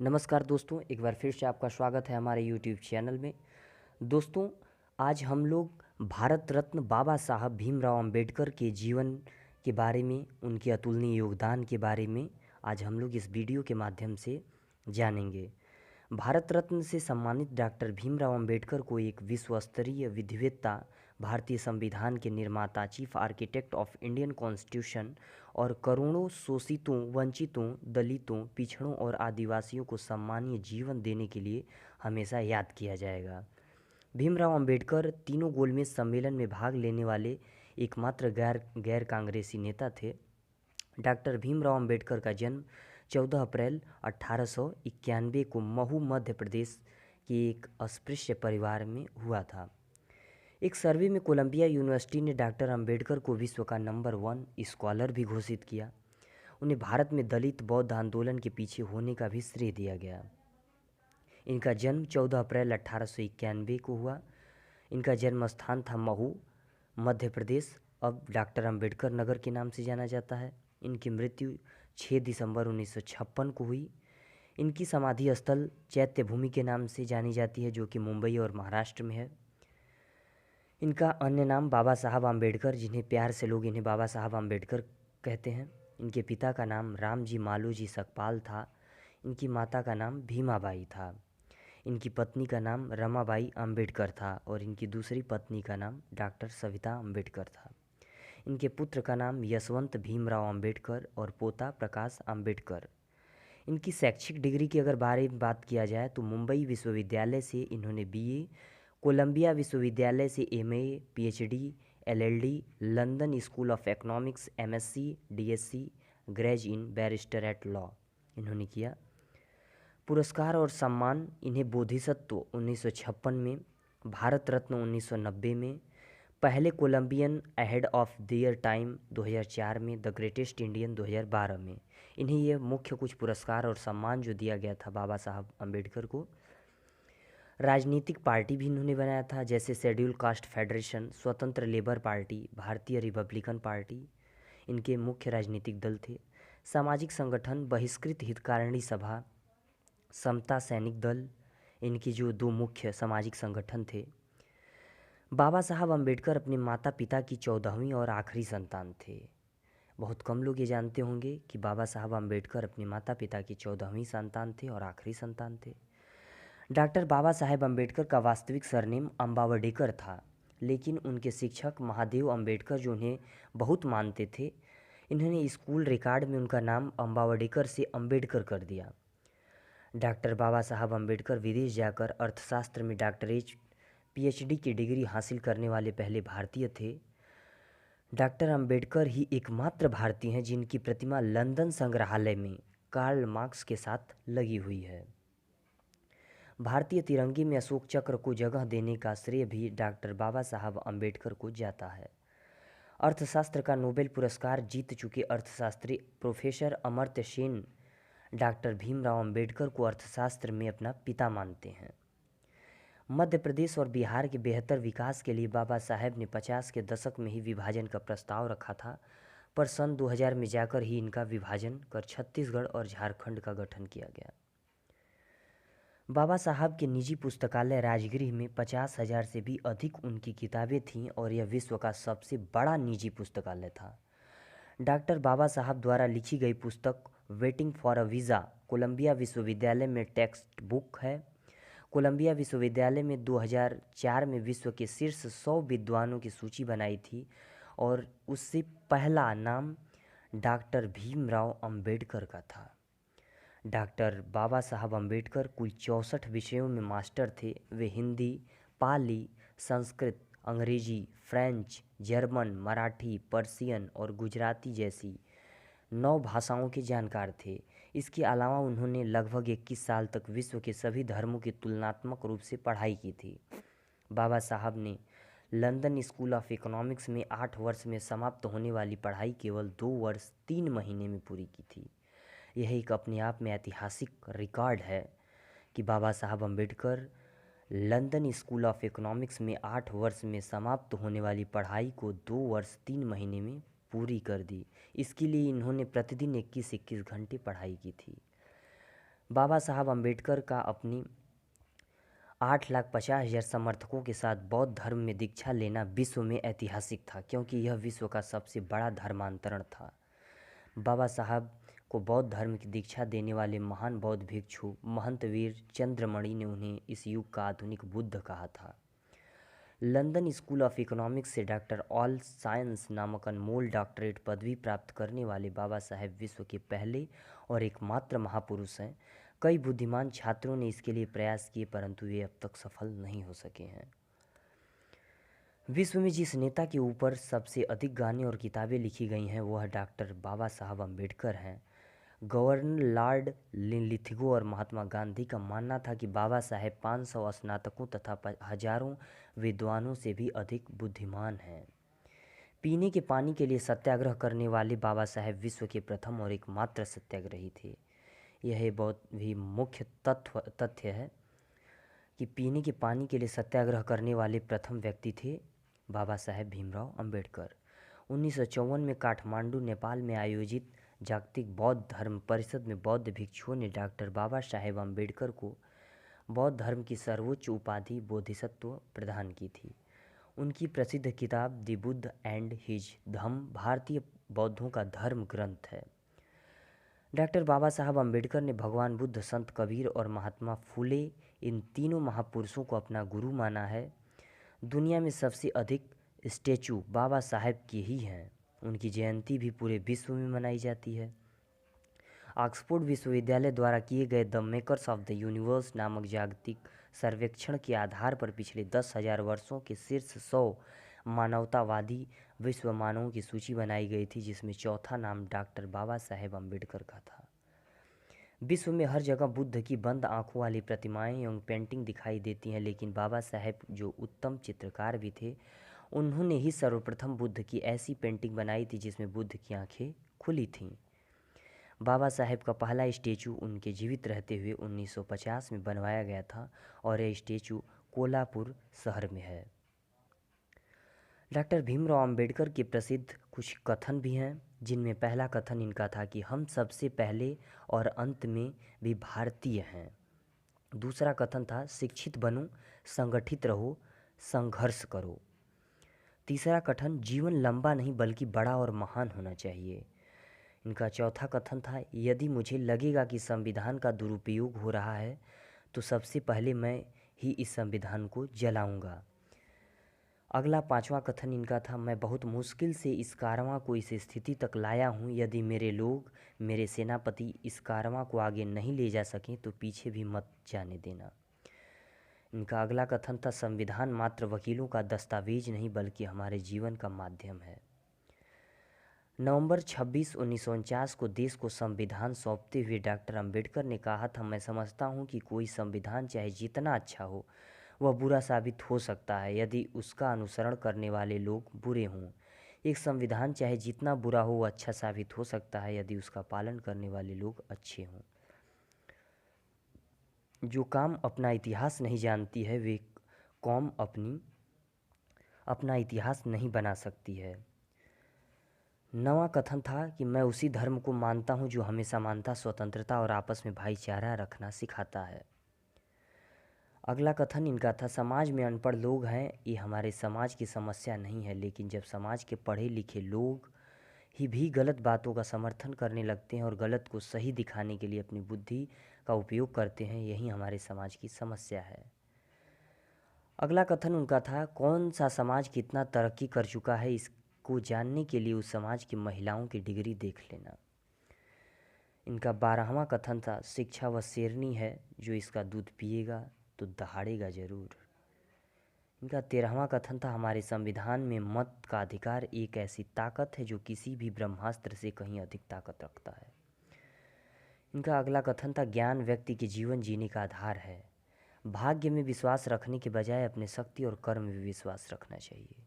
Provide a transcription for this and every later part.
नमस्कार दोस्तों, एक बार फिर से आपका स्वागत है हमारे यूट्यूब चैनल में। दोस्तों, आज हम लोग भारत रत्न बाबा साहब भीमराव अंबेडकर के जीवन के बारे में, उनके अतुलनीय योगदान के बारे में आज हम लोग इस वीडियो के माध्यम से जानेंगे। भारत रत्न से सम्मानित डॉक्टर भीमराव अंबेडकर को एक विश्व स्तरीय विधिवेत्ता, भारतीय संविधान के निर्माता, chief architect of Indian constitution और करोड़ों शोषितों, वंचितों, दलितों, पिछड़ों और आदिवासियों को सम्मानीय जीवन देने के लिए हमेशा याद किया जाएगा। भीमराव अंबेडकर तीनों गोलमेज सम्मेलन में भाग लेने वाले एकमात्र गैर कांग्रेसी नेता थे। डॉक्टर भीमराव अंबेडकर का जन्म 14 अप्रैल 1891 को महू, मध्य प्रदेश के एक अस्पृश्य परिवार में हुआ था। एक सर्वे में कोलंबिया यूनिवर्सिटी ने डॉक्टर अंबेडकर को विश्व का नंबर 1 स्कॉलर भी घोषित किया। उन्हें भारत में दलित बौद्ध आंदोलन के पीछे होने का भी श्रेय दिया गया। इनका जन्म 14 अप्रैल 1891 को हुआ। इनका जन्म स्थान था महू, मध्य प्रदेश, अब डॉक्टर अंबेडकर नगर के नाम से जाना जाता है। इनकी मृत्यु 6 दिसंबर 1956 को हुई। इनकी समाधि स्थल चैत्य भूमि के नाम से जानी जाती है, जो कि मुंबई और महाराष्ट्र में है। इनका अन्य नाम बाबा साहब आम्बेडकर, जिन्हें प्यार से लोग इन्हें बाबा साहब आम्बेडकर कहते हैं। इनके पिता का नाम रामजी मालोजी सकपाल था। इनकी माता का नाम भीमाबाई था। इनकी पत्नी का नाम रमाबाई आम्बेडकर था और इनकी दूसरी पत्नी का नाम डॉक्टर सविता आम्बेडकर था। इनके पुत्र का नाम यशवंत भीमराव आम्बेडकर और पोता प्रकाश आम्बेडकर। इनकी शैक्षिक डिग्री की अगर बारे में बात किया जाए तो मुंबई विश्वविद्यालय से इन्होंने बीए, कोलंबिया विश्वविद्यालय से MA, PhD, LLD, London School of Economics MSc, DSc, Gray's Inn barrister at law इन्होंने किया। पुरस्कार और सम्मान इन्हें बोधिसत्व 1956 में, भारत रत्न 1990 में, पहले Columbian ahead of their time 2004 में, द ग्रेटेस्ट इंडियन 2012 में। इन्हें ये मुख्य कुछ पुरस्कार और सम्मान जो दिया गया था बाबा साहब अम्बेडकर को। राजनीतिक पार्टी भी इन्होंने बनाया था, जैसे शेड्यूल कास्ट फेडरेशन, स्वतंत्र लेबर पार्टी, भारतीय रिपब्लिकन पार्टी इनके मुख्य राजनीतिक दल थे। सामाजिक संगठन, बहिष्कृत हितकारिणी सभा, समता सैनिक दल इनके जो दो मुख्य सामाजिक संगठन थे। बाबा साहब अम्बेडकर अपने माता पिता की 14वीं और आखिरी संतान थे। बहुत कम लोग ये जानते होंगे कि बाबा साहब अम्बेडकर अपने माता पिता की 14वीं संतान थे और आखिरी संतान थे। डॉक्टर बाबा साहेब अम्बेडकर का वास्तविक सरनेम अम्बावडेकर था, लेकिन उनके शिक्षक महादेव अम्बेडकर जो उन्हें बहुत मानते थे, इन्होंने स्कूल रिकॉर्ड में उनका नाम अम्बावडेकर से अम्बेडकर कर दिया। डॉक्टर बाबा साहब अम्बेडकर विदेश जाकर अर्थशास्त्र में डॉक्टरेट, पीएचडी की डिग्री हासिल करने वाले पहले भारतीय थे। डॉक्टर अम्बेडकर ही एकमात्र भारतीय हैं जिनकी प्रतिमा लंदन संग्रहालय में कार्ल मार्क्स के साथ लगी हुई है। भारतीय तिरंगे में अशोक चक्र को जगह देने का श्रेय भी डॉक्टर बाबा साहब अम्बेडकर को जाता है। अर्थशास्त्र का नोबेल पुरस्कार जीत चुके अर्थशास्त्री प्रोफेसर अमर्त्य सेन डॉक्टर भीमराव अंबेडकर को अर्थशास्त्र में अपना पिता मानते हैं। मध्य प्रदेश और बिहार के बेहतर विकास के लिए बाबा साहेब ने 50 के दशक में ही विभाजन का प्रस्ताव रखा था, पर सन 2000 में जाकर ही इनका विभाजन कर छत्तीसगढ़ और झारखंड का गठन किया गया। बाबा साहब के निजी पुस्तकालय राजगृह में 50,000 से भी अधिक उनकी किताबें थीं और यह विश्व का सबसे बड़ा निजी पुस्तकालय था। डॉक्टर बाबा साहब द्वारा लिखी गई पुस्तक waiting for a visa Columbia विश्वविद्यालय में टेक्स्ट बुक है। कोलंबिया विश्वविद्यालय में 2004 में विश्व के शीर्ष 100 विद्वानों की सूची बनाई थी और उससे पहला नाम डॉक्टर भीमराव अंबेडकर का था। डॉक्टर बाबा साहब अम्बेडकर कुल 64 विषयों में मास्टर थे। वे हिंदी, पाली, संस्कृत, अंग्रेजी, फ्रेंच, जर्मन, मराठी, पर्शियन और गुजराती जैसी 9 भाषाओं के जानकार थे। इसके अलावा उन्होंने लगभग 21 साल तक विश्व के सभी धर्मों की तुलनात्मक रूप से पढ़ाई की थी। बाबा साहब ने लंदन स्कूल ऑफ इकोनॉमिक्स में 8 वर्ष में समाप्त होने वाली पढ़ाई केवल 2 वर्ष 3 महीने में पूरी की थी। यह एक अपने आप में ऐतिहासिक रिकॉर्ड है कि बाबा Saheb Ambedkar London School of economics में 8 वर्ष में समाप्त होने वाली पढ़ाई को 2 वर्ष 3 महीने में पूरी कर दी। इसके लिए इन्होंने प्रतिदिन 21-21 घंटे पढ़ाई की थी। बाबा साहब अम्बेडकर का अपनी 8,50,000 समर्थकों के साथ बौद्ध धर्म में दीक्षा लेना विश्व में ऐतिहासिक था, क्योंकि यह विश्व का सबसे बड़ा धर्मांतरण था। बाबा साहब को बौद्ध धर्म की दीक्षा देने वाले महान बौद्ध भिक्षु महंत वीर चंद्रमणि ने उन्हें इस युग का आधुनिक बुद्ध कहा था। लंदन स्कूल ऑफ इकोनॉमिक्स से डॉक्टर ऑल साइंस नामक अनमोल डॉक्टरेट पदवी प्राप्त करने वाले बाबा साहेब विश्व के पहले और एकमात्र महापुरुष हैं। कई बुद्धिमान छात्रों ने इसके लिए प्रयास किए, परंतु वे अब तक सफल नहीं हो सके हैं। विश्व में जिस नेता के ऊपर सबसे अधिक गाने और किताबें लिखी गई हैं वह डॉक्टर बाबा साहब अम्बेडकर हैं। गवर्नर लॉर्ड लिथिगो और महात्मा गांधी का मानना था कि बाबा साहेब 500 स्नातकों तथा हजारों विद्वानों से भी अधिक बुद्धिमान हैं। पीने के पानी के लिए सत्याग्रह करने वाले बाबा साहेब विश्व के प्रथम और एकमात्र सत्याग्रही थे। यह बहुत भी मुख्य तथ्य है कि पीने के पानी के लिए सत्याग्रह करने वाले प्रथम व्यक्ति थे बाबा साहेब भीमराव अंबेडकर। 1954 में काठमांडू, नेपाल में आयोजित जागतिक बौद्ध धर्म परिषद में बौद्ध भिक्षुओं ने डॉक्टर बाबा साहेब अम्बेडकर को बौद्ध धर्म की सर्वोच्च उपाधि बोधिसत्व प्रदान की थी। उनकी प्रसिद्ध किताब द बुद्ध एंड हिज धम्म भारतीय बौद्धों का धर्म ग्रंथ है। डॉक्टर बाबा साहब अम्बेडकर ने भगवान बुद्ध, संत कबीर और महात्मा फुले इन तीनों महापुरुषों को अपना गुरु माना है। दुनिया में सबसे अधिक स्टैचू बाबा साहेब के ही हैं। उनकी जयंती भी पूरे विश्व में मनाई जाती है। ऑक्सफोर्ड विश्वविद्यालय द्वारा किए गए the makers of the universe नामक जागतिक सर्वेक्षण के आधार पर पिछले 10,000 वर्षों के शीर्ष 100 मानवतावादी विश्व मानवों की सूची बनाई गई थी, जिसमें चौथा नाम डॉक्टर बाबा साहेब अम्बेडकर का था। विश्व में हर जगह बुद्ध की बंद आंखों वाली प्रतिमाएं एवं पेंटिंग दिखाई देती हैं, लेकिन बाबा साहेब जो उत्तम चित्रकार भी थे, उन्होंने ही सर्वप्रथम बुद्ध की ऐसी पेंटिंग बनाई थी जिसमें बुद्ध की आंखें खुली थीं। बाबा साहेब का पहला स्टेचू उनके जीवित रहते हुए 1950 में बनवाया गया था और यह स्टेचू कोल्हापुर शहर में है। डॉक्टर भीमराव अंबेडकर के प्रसिद्ध कुछ कथन भी हैं, जिनमें पहला कथन इनका था कि हम सबसे पहले और अंत में भी भारतीय हैं। दूसरा कथन था शिक्षित बनो, संगठित रहो, संघर्ष करो। तीसरा कथन जीवन लंबा नहीं बल्कि बड़ा और महान होना चाहिए। इनका चौथा कथन था यदि मुझे लगेगा कि संविधान का दुरुपयोग हो रहा है तो सबसे पहले मैं ही इस संविधान को जलाऊंगा। अगला पांचवा कथन इनका था मैं बहुत मुश्किल से इस कारवां को इस स्थिति तक लाया हूँ। यदि मेरे लोग, मेरे सेनापति इस कारवां को आगे नहीं ले जा सकें तो पीछे भी मत जाने देना। इनका अगला कथन था संविधान मात्र वकीलों का दस्तावेज नहीं बल्कि हमारे जीवन का माध्यम है। नवंबर 26, 1949 को देश को संविधान सौंपते हुए डॉक्टर अंबेडकर ने कहा था मैं समझता हूँ कि कोई संविधान चाहे जितना अच्छा हो वह बुरा साबित हो सकता है यदि उसका अनुसरण करने वाले लोग बुरे हों। एक संविधान चाहे जितना बुरा हो वह अच्छा साबित हो सकता है यदि उसका पालन करने वाले लोग अच्छे हों। जो कौम अपना इतिहास नहीं जानती है वे कौम अपना इतिहास नहीं बना सकती है। नवा कथन था कि मैं उसी धर्म को मानता हूँ जो हमें समानता, स्वतंत्रता और आपस में भाईचारा रखना सिखाता है। अगला कथन इनका था समाज में अनपढ़ लोग हैं, ये हमारे समाज की समस्या नहीं है, लेकिन जब समाज के पढ़े लिखे लोग ही भी गलत बातों का समर्थन करने लगते हैं और गलत को सही दिखाने के लिए अपनी बुद्धि का उपयोग करते हैं, यही हमारे समाज की समस्या है। अगला कथन उनका था कौन सा समाज कितना तरक्की कर चुका है इसको जानने के लिए उस समाज की महिलाओं की डिग्री देख लेना। इनका 12वां कथन था शिक्षा वह शेरनी है जो इसका दूध पिएगा तो दहाड़ेगा जरूर। इनका 13वां कथन था हमारे संविधान में मत का अधिकार एक ऐसी ताकत है जो किसी भी ब्रह्मास्त्र से कहीं अधिक ताकत रखता है। इनका अगला कथन था ज्ञान व्यक्ति के जीवन जीने का आधार है। भाग्य में विश्वास रखने के बजाय अपने शक्ति और कर्म में विश्वास रखना चाहिए।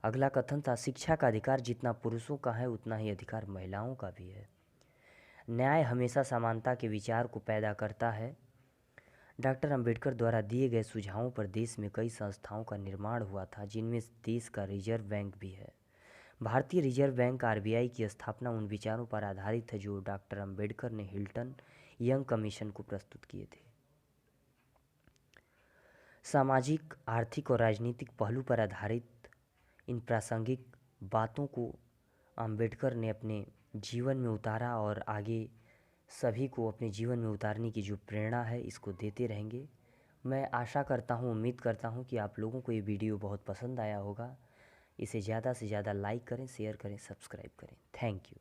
अगला कथन था शिक्षा का अधिकार जितना पुरुषों का है उतना ही अधिकार महिलाओं का भी है। न्याय हमेशा समानता के विचार को पैदा करता है। डॉक्टर अंबेडकर द्वारा दिए गए सुझावों पर देश में कई संस्थाओं का निर्माण हुआ था, जिनमें देश का रिजर्व बैंक भी है। भारतीय रिजर्व बैंक आरबीआई की स्थापना उन विचारों पर आधारित है जो डॉक्टर अंबेडकर ने हिल्टन यंग कमीशन को प्रस्तुत किए थे। सामाजिक, आर्थिक और राजनीतिक पहलू पर आधारित इन प्रासंगिक बातों को अंबेडकर ने अपने जीवन में उतारा और आगे सभी को अपने जीवन में उतारने की जो प्रेरणा है इसको देते रहेंगे। मैं आशा करता हूँ, उम्मीद करता हूँ कि आप लोगों को ये वीडियो बहुत पसंद आया होगा। इसे ज़्यादा से ज़्यादा लाइक करें, शेयर करें, सब्सक्राइब करें। Thank you.